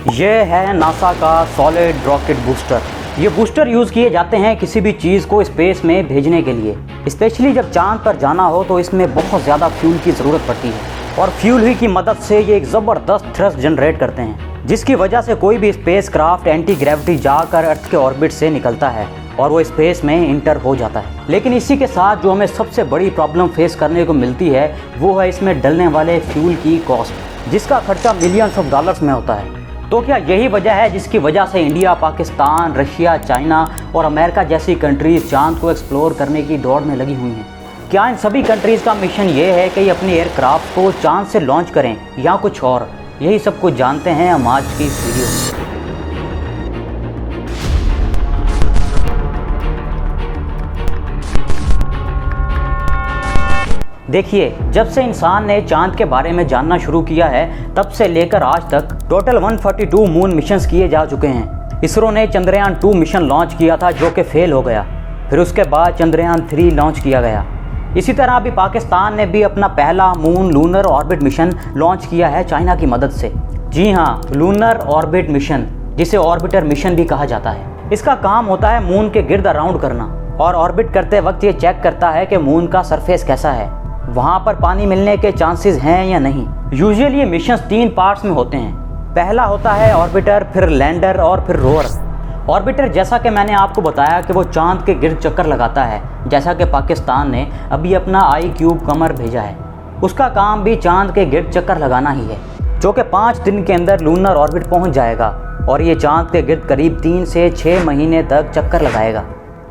ये है नासा का सॉलिड रॉकेट बूस्टर। ये बूस्टर यूज़ किए जाते हैं किसी भी चीज़ को स्पेस में भेजने के लिए। स्पेशली जब चांद पर जाना हो तो इसमें बहुत ज़्यादा फ्यूल की ज़रूरत पड़ती है और फ्यूल ही की मदद से ये एक ज़बरदस्त थ्रस्ट जनरेट करते हैं, जिसकी वजह से कोई भी स्पेस क्राफ्ट एंटी ग्रेविटी जाकर अर्थ के ऑर्बिट से निकलता है और वो स्पेस में इंटर हो जाता है। लेकिन इसी के साथ जो हमें सबसे बड़ी प्रॉब्लम फेस करने को मिलती है वो है इसमें डलने वाले फ्यूल की कॉस्ट, जिसका खर्चा मिलियंस ऑफ डॉलर्स में होता है। तो क्या यही वजह है जिसकी वजह से इंडिया, पाकिस्तान, रशिया, चाइना और अमेरिका जैसी कंट्रीज़ चांद को एक्सप्लोर करने की दौड़ में लगी हुई हैं? क्या इन सभी कंट्रीज़ का मिशन ये है कि अपने एयरक्राफ्ट को चांद से लॉन्च करें या कुछ और? यही सब कुछ जानते हैं हम आज की इस वीडियो में। देखिए, जब से इंसान ने चांद के बारे में जानना शुरू किया है तब से लेकर आज तक टोटल 142 मून मिशंस किए जा चुके हैं। इसरो ने चंद्रयान 2 मिशन लॉन्च किया था जो कि फेल हो गया। फिर उसके बाद चंद्रयान 3 लॉन्च किया गया। इसी तरह अभी पाकिस्तान ने भी अपना पहला moon lunar orbit mission launch किया है चाइना की मदद से। जी हाँ, लूनर ऑर्बिट मिशन, जिसे ऑर्बिटर मिशन भी कहा जाता है। इसका काम होता है मून के गिर्द राउंड करना और ऑर्बिट करते वक्त ये चेक करता है कि मून का सरफेस कैसा है, वहाँ पर पानी मिलने के चांसेस हैं या नहीं। यूजुअली ये मिशन 3 पार्ट्स में होते हैं। पहला होता है ऑर्बिटर, फिर लैंडर और फिर रोवर। ऑर्बिटर, जैसा कि मैंने आपको बताया कि वो चांद के गिर्द चक्कर लगाता है, जैसा कि पाकिस्तान ने अभी अपना ICube कमर भेजा है। उसका काम भी चांद के गिर्द चक्कर लगाना ही है, जो कि 5 दिन के अंदर लूनर ऑर्बिट पहुँच जाएगा और ये चांद के गिर्द करीब 3 से 6 महीने तक चक्कर लगाएगा।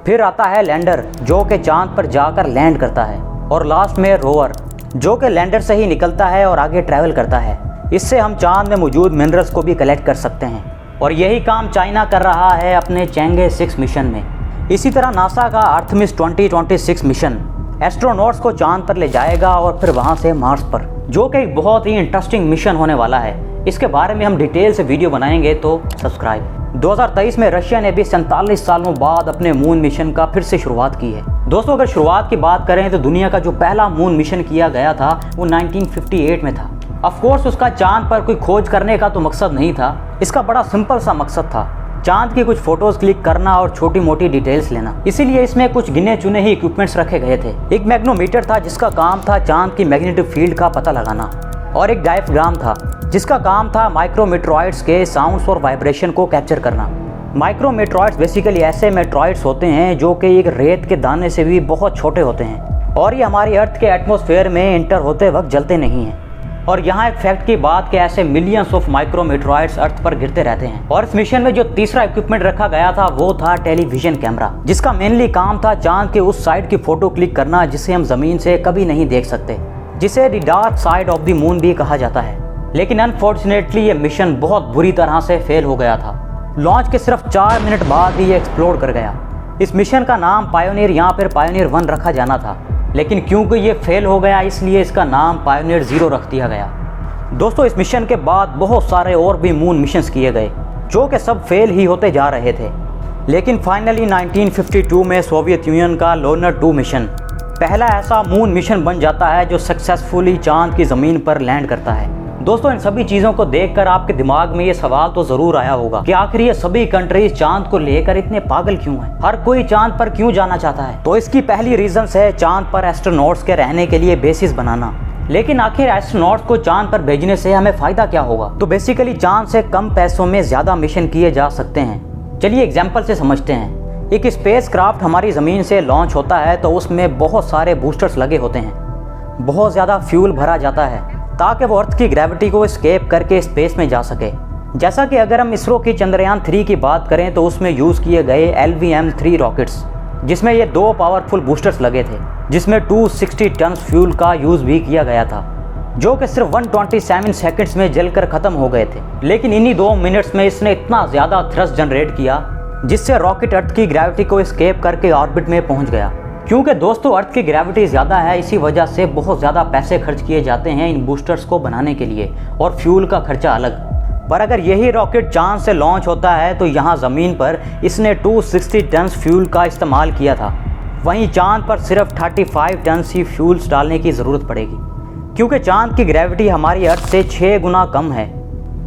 फिर आता है लैंडर, जो कि चांद पर जाकर लैंड करता है। और लास्ट में रोवर, जो कि लैंडर से ही निकलता है और आगे ट्रैवल करता है। इससे हम चांद में मौजूद मिनरल्स को भी कलेक्ट कर सकते हैं और यही काम चाइना कर रहा है अपने चैंगे 6 मिशन में। इसी तरह नासा का आर्टेमिस 2026 मिशन एस्ट्रोनॉट्स को चांद पर ले जाएगा और फिर वहां से मार्स पर, जो कि एक बहुत ही इंटरेस्टिंग मिशन होने वाला है। इसके बारे में हम डिटेल से वीडियो बनाएंगे, तो सब्सक्राइब। 2023 में रशिया ने भी 47 सालों बाद अपने मून मिशन का फिर से शुरुआत की है। दोस्तों, अगर शुरुआत की बात करें तो दुनिया का जो पहला मून मिशन किया गया था वो 1958 में था। ऑफ कोर्स उसका चांद पर कोई खोज करने का तो मकसद नहीं था। इसका बड़ा सिंपल सा मकसद था चांद की कुछ फोटोज क्लिक करना और छोटी मोटी डिटेल्स लेना। इसीलिए इसमें कुछ गिने चुने ही इक्विपमेंट्स रखे गए थे। एक मैग्नोमीटर था जिसका काम था चांद की मैग्नेटिक फील्ड का पता लगाना, और एक डायफ्राम था जिसका काम था माइक्रोमेट्रॉइड्स के साउंड्स और वाइब्रेशन को कैप्चर करना। माइक्रोमेट्रॉइड्स बेसिकली ऐसे मेट्रॉइड्स होते हैं जो कि एक रेत के दाने से भी बहुत छोटे होते हैं और ये हमारी अर्थ के एटमॉस्फेयर में एंटर होते वक्त जलते नहीं हैं। और यहाँ एक फैक्ट की बात कि ऐसे मिलियंस ऑफ माइक्रोमेट्रॉइड्स अर्थ पर गिरते रहते हैं। और इस मिशन में जो तीसरा इक्विपमेंट रखा गया था वो था टेलीविजन कैमरा, जिसका मेनली काम था चांद के उस साइड की फोटो क्लिक करना जिसे हम जमीन से कभी नहीं देख सकते, जिसे the dark side of the moon भी कहा जाता है। लेकिन अनफॉर्चुनेटली ये मिशन बहुत बुरी तरह से फेल हो गया था। लॉन्च के सिर्फ 4 मिनट बाद ही ये एक्सप्लोड कर गया। इस मिशन का नाम पायोनियर या फिर पायोनियर 1 रखा जाना था, लेकिन क्योंकि ये फेल हो गया इसलिए इसका नाम पायोनियर 0 रख दिया गया। दोस्तों, इस मिशन के बाद बहुत सारे और भी मून मिशंस किए गए जो कि सब फेल ही होते जा रहे थे। लेकिन फाइनली 1952 में सोवियत यूनियन का लूनर 2 मिशन पहला ऐसा मून मिशन बन जाता है जो सक्सेसफुली चांद की ज़मीन पर लैंड करता है। दोस्तों, इन सभी चीज़ों को देखकर आपके दिमाग में ये सवाल तो ज़रूर आया होगा कि आखिर ये सभी कंट्रीज चांद को लेकर इतने पागल क्यों हैं? हर कोई चांद पर क्यों जाना चाहता है? तो इसकी पहली रीजंस है चांद पर एस्ट्रोनॉट्स के रहने के लिए बेसिस बनाना। लेकिन आखिर एस्ट्रोनॉट्स को चांद पर भेजने से हमें फ़ायदा क्या होगा? तो बेसिकली चांद से कम पैसों में ज़्यादा मिशन किए जा सकते हैं। चलिए एग्जाम्पल से समझते हैं। एक स्पेस क्राफ्ट हमारी ज़मीन से लॉन्च होता है तो उसमें बहुत सारे बूस्टर्स लगे होते हैं। बहुत ज़्यादा फ्यूल भरा जाता है ताकि वो अर्थ की ग्रेविटी को एस्केप करके स्पेस में जा सके। जैसा कि अगर हम इसरो की चंद्रयान 3 की बात करें तो उसमें यूज़ किए गए LVM-3 रॉकेट्स, जिसमें ये 2 पावरफुल बूस्टर्स लगे थे, जिसमें 260 टन फ्यूल का यूज़ भी किया गया था, जो कि सिर्फ 127 सेकंड्स में जलकर ख़त्म हो गए थे। लेकिन इन्हीं 2 मिनट्स में इसने इतना ज़्यादा थ्रस्ट जनरेट किया जिससे रॉकेट अर्थ की ग्रेविटी को एस्केप करके ऑर्बिट में पहुंच गया। क्योंकि दोस्तों अर्थ की ग्रेविटी ज़्यादा है, इसी वजह से बहुत ज़्यादा पैसे खर्च किए जाते हैं इन बूस्टर्स को बनाने के लिए और फ्यूल का खर्चा अलग। पर अगर यही रॉकेट चांद से लॉन्च होता है तो यहाँ ज़मीन पर इसने 260 टन फ्यूल का इस्तेमाल किया था, वहीं चांद पर सिर्फ 35 टन ही फ्यूल्स डालने की ज़रूरत पड़ेगी, क्योंकि चांद की ग्रेविटी हमारी अर्थ से 6 गुना कम है।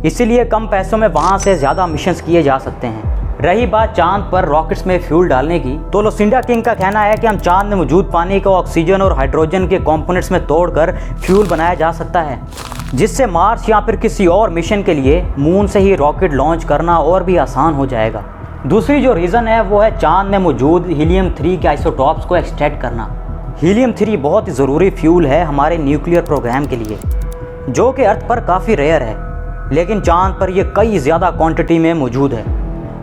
इसीलिए कम पैसों में वहाँ से ज़्यादा मिशंस किए जा सकते हैं। रही बात चांद पर रॉकेट्स में फ्यूल डालने की, तो लुसिंडा किंग का कहना है कि हम चांद में मौजूद पानी को ऑक्सीजन और हाइड्रोजन के कंपोनेंट्स में तोड़कर फ्यूल बनाया जा सकता है, जिससे मार्स या फिर किसी और मिशन के लिए मून से ही रॉकेट लॉन्च करना और भी आसान हो जाएगा। दूसरी जो रीज़न है वो है चांद में मौजूद हीलियम 3 के आइसोटॉप्स को एक्सट्रैक्ट करना। हीलियम 3 बहुत ही ज़रूरी फ्यूल है हमारे न्यूक्लियर प्रोग्राम के लिए, जो कि अर्थ पर काफ़ी रेयर है, लेकिन चांद पर यह कई ज़्यादा क्वांटिटी में मौजूद है।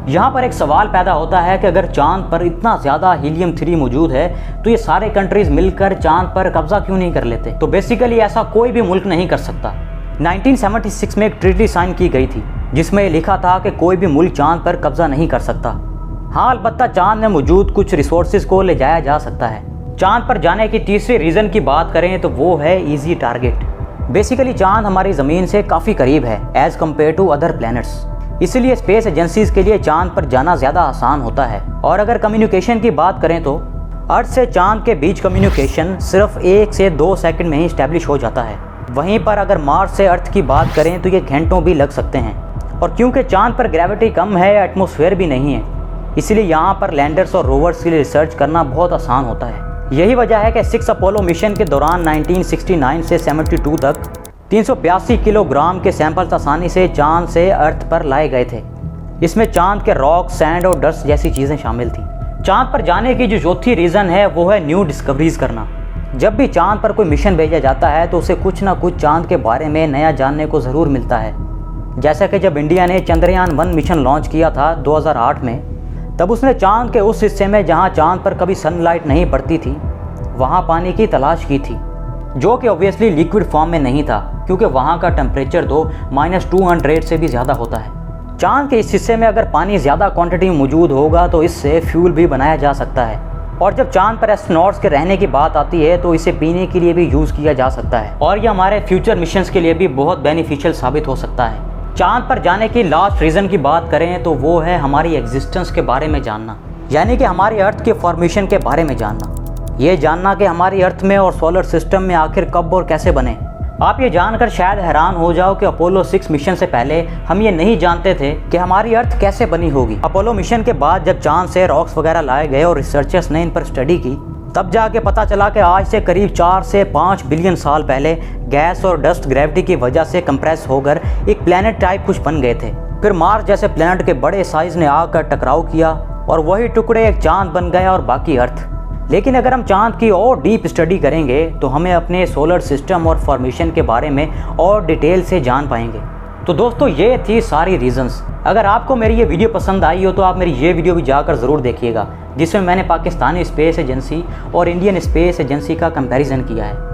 यहाँ पर एक सवाल पैदा होता है कि अगर चांद पर इतना ज़्यादा हीलियम 3 मौजूद है तो ये सारे कंट्रीज़ मिलकर चांद पर कब्जा क्यों नहीं कर लेते? तो बेसिकली ऐसा कोई भी मुल्क नहीं कर सकता। 1976 में एक ट्रीटी साइन की गई थी जिसमें लिखा था कि कोई भी मुल्क चांद पर कब्जा नहीं कर सकता। हाँ, अलबत्ता चांद में मौजूद कुछ रिसोर्सेज को ले जाया जा सकता है। चांद पर जाने की तीसरी रीज़न की बात करें तो वो है ईजी टारगेट। बेसिकली चांद हमारी ज़मीन से काफ़ी करीब है as compare to other planets, इसलिए स्पेस एजेंसीज के लिए चांद पर जाना ज़्यादा आसान होता है। और अगर कम्युनिकेशन की बात करें तो अर्थ से चांद के बीच कम्युनिकेशन सिर्फ 1 से 2 सेकंड में ही इस्टेब्लिश हो जाता है। वहीं पर अगर मार्स से अर्थ की बात करें तो ये घंटों भी लग सकते हैं। और क्योंकि चांद पर ग्रेविटी कम है, एटमॉस्फेयर भी नहीं है, इसलिए यहाँ पर लैंडर्स और रोवर्स के लिए रिसर्च करना बहुत आसान होता है। यही वजह है कि 6 अपोलो मिशन के दौरान 1969 से 72 तक 382 किलोग्राम के सैंपल्स आसानी से चांद से अर्थ पर लाए गए थे। इसमें चांद के रॉक, सैंड और डस्ट जैसी चीज़ें शामिल थी। चांद पर जाने की जो चौथी रीज़न है वो है न्यू डिस्कवरीज करना। जब भी चांद पर कोई मिशन भेजा जाता है तो उसे कुछ ना कुछ चांद के बारे में नया जानने को ज़रूर मिलता है। जैसा कि जब इंडिया ने चंद्रयान 1 मिशन लॉन्च किया था 2008 में, तब उसने चांद के उस हिस्से में जहाँ चांद पर कभी सनलाइट नहीं पड़ती थी वहाँ पानी की तलाश की थी, जो कि ऑब्वियसली लिक्विड फॉर्म में नहीं था क्योंकि वहाँ का टेम्परेचर तो -200 से भी ज़्यादा होता है। चांद के इस हिस्से में अगर पानी ज़्यादा क्वांटिटी में मौजूद होगा तो इससे फ्यूल भी बनाया जा सकता है। और जब चांद पर एस्ट्रोनॉट्स के रहने की बात आती है तो इसे पीने के लिए भी यूज़ किया जा सकता है और यह हमारे फ्यूचर मिशंस के लिए भी बहुत बेनिफिशियल साबित हो सकता है। चांद पर जाने की लास्ट रीज़न की बात करें तो वो है हमारी एग्जिस्टेंस के बारे में जानना, यानी कि हमारी अर्थ के फॉर्मेशन के बारे में जानना। ये जानना कि हमारी अर्थ में और सोलर सिस्टम में आखिर कब और कैसे बने। आप ये जानकर शायद हैरान हो जाओ कि अपोलो 6 मिशन से पहले हम ये नहीं जानते थे कि हमारी अर्थ कैसे बनी होगी। अपोलो मिशन के बाद जब चांद से रॉक्स वगैरह लाए गए और रिसर्चर्स ने इन पर स्टडी की, तब जाके पता चला कि आज से करीब 4 से 5 बिलियन साल पहले गैस और डस्ट ग्रेविटी की वजह से कंप्रेस होकर एक प्लैनेट टाइप कुछ बन गए थे। फिर मार्स जैसे प्लैनेट के बड़े साइज ने आकर टकराव किया और वही टुकड़े एक चांद बन गया और बाकी अर्थ। लेकिन अगर हम चांद की और डीप स्टडी करेंगे तो हमें अपने सोलर सिस्टम और फॉर्मेशन के बारे में और डिटेल से जान पाएंगे। तो दोस्तों, ये थी सारी रीजंस। अगर आपको मेरी ये वीडियो पसंद आई हो तो आप मेरी ये वीडियो भी जाकर ज़रूर देखिएगा, जिसमें मैंने पाकिस्तानी स्पेस एजेंसी और इंडियन स्पेस एजेंसी का कंपैरिजन किया है।